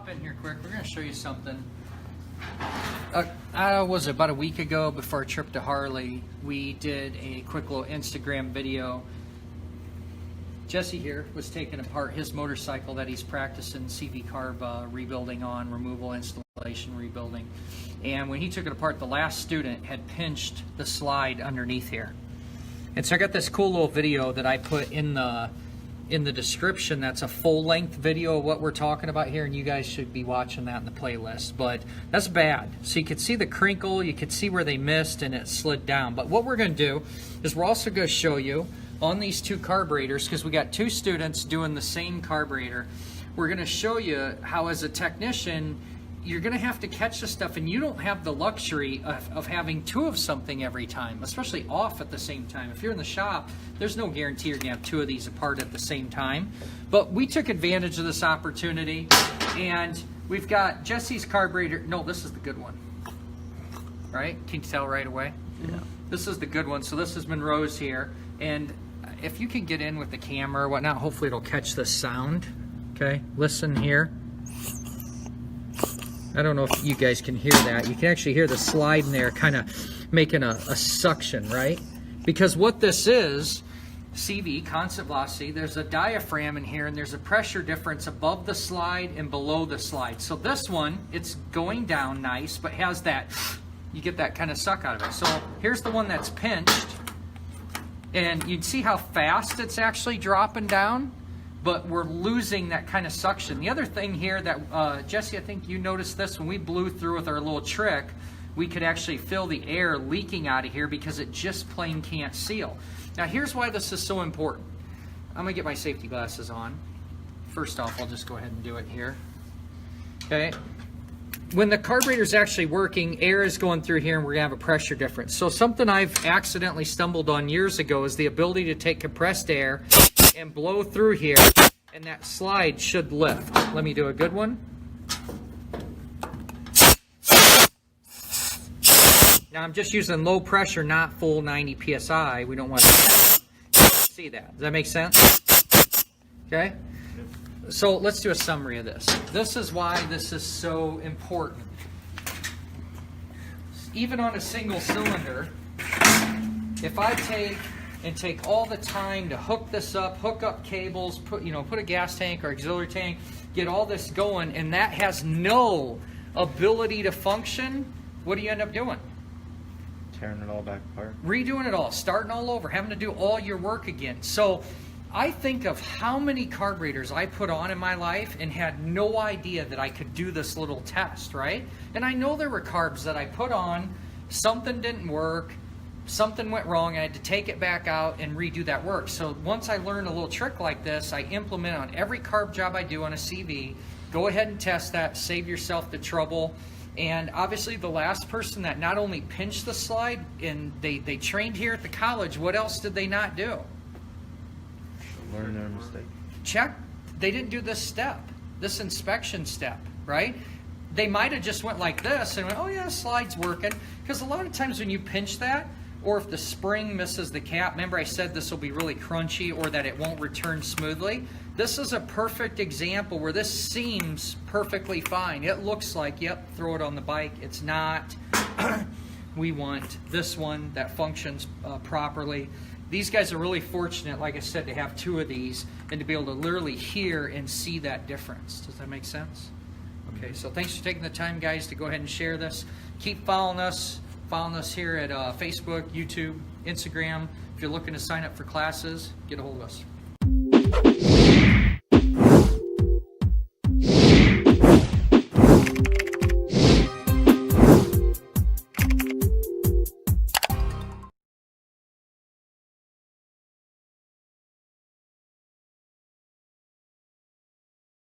hop in here quick. We're going to show you something. Was it about a week ago before our trip to Harley, we did a quick little Instagram video. Jesse here was taking apart his motorcycle that he's practicing CV carb rebuilding on, removal, installation, rebuilding. And when he took it apart, the last student had pinched the slide underneath here. And so I got this cool little video that I put in the description. That's a full-length video of what we're talking about here, and you guys should be watching that in the playlist. But that's bad. So you could see the crinkle, you could see where they missed, and it slid down. But what we're going to do is we're also going to show you on these two carburetors, because we got two students doing the same carburetor, we're going to show you how, as a technician, you're going to have to catch the stuff, and you don't have the luxury of having two of something every time, especially off at the same time. If you're in the shop, there's no guarantee you're going to have two of these apart at the same time. But we took advantage of this opportunity, and we've got Jesse's carburetor. No, this is the good one. Right? Can you tell right away? Yeah. This is the good one. So this is Monroe's here, and if you can get in with the camera or whatnot, hopefully it'll catch the sound. Okay, listen here. I don't know if you guys can hear that. You can actually hear the slide in there kind of making a suction, right? Because what this is, CV, constant velocity, there's a diaphragm in here, and there's a pressure difference above the slide and below the slide. So this one, it's going down nice, but has that, you get that kind of suck out of it. So here's the one that's pinched, and you'd see how fast it's actually dropping down, but we're losing that kind of suction. The other thing here that, Jesse, I think you noticed this when we blew through with our little trick, we could actually feel the air leaking out of here because it just plain can't seal. Now here's why this is so important. I'm gonna get my safety glasses on. First off, I'll just go ahead and do it here. Okay. When the carburetor's actually working, air is going through here, and we're gonna have a pressure difference. So something I've accidentally stumbled on years ago is the ability to take compressed air and blow through here, and that slide should lift. Let me do a good one. Now I'm just using low pressure, not full 90 psi. We don't want to see that. Does that make sense? Okay? So let's do a summary of this. This is why this is so important. Even on a single cylinder, if I take all the time to hook this up, hook up cables, put a gas tank or auxiliary tank, get all this going, and that has no ability to function, what do you end up doing? Tearing it all back apart. Redoing it all, starting all over, having to do all your work again. So I think of how many carburetors I put on in my life and had no idea that I could do this little test, right? And I know there were carbs that I put on, something didn't work, something went wrong, I had to take it back out and redo that work. So once I learned a little trick like this, I implement on every carb job I do on a CV. Go ahead and test that, save yourself the trouble. And obviously the last person that not only pinched the slide, and they trained here at the college, what else did they not do? Learn their mistake. Check, they didn't do this step, this inspection step, right? They might have just went like this and went, oh yeah, slide's working. Because a lot of times when you pinch that, or if the spring misses the cap, remember I said this will be really crunchy or that it won't return smoothly? This is a perfect example where this seems perfectly fine. It looks like, yep, throw it on the bike. It's not. We want this one that functions properly. These guys are really fortunate, like I said, to have two of these and to be able to literally hear and see that difference. Does that make sense? Okay, so thanks for taking the time, guys, to go ahead and share this. Keep following us here at Facebook, YouTube, Instagram. If you're looking to sign up for classes, get a hold of us.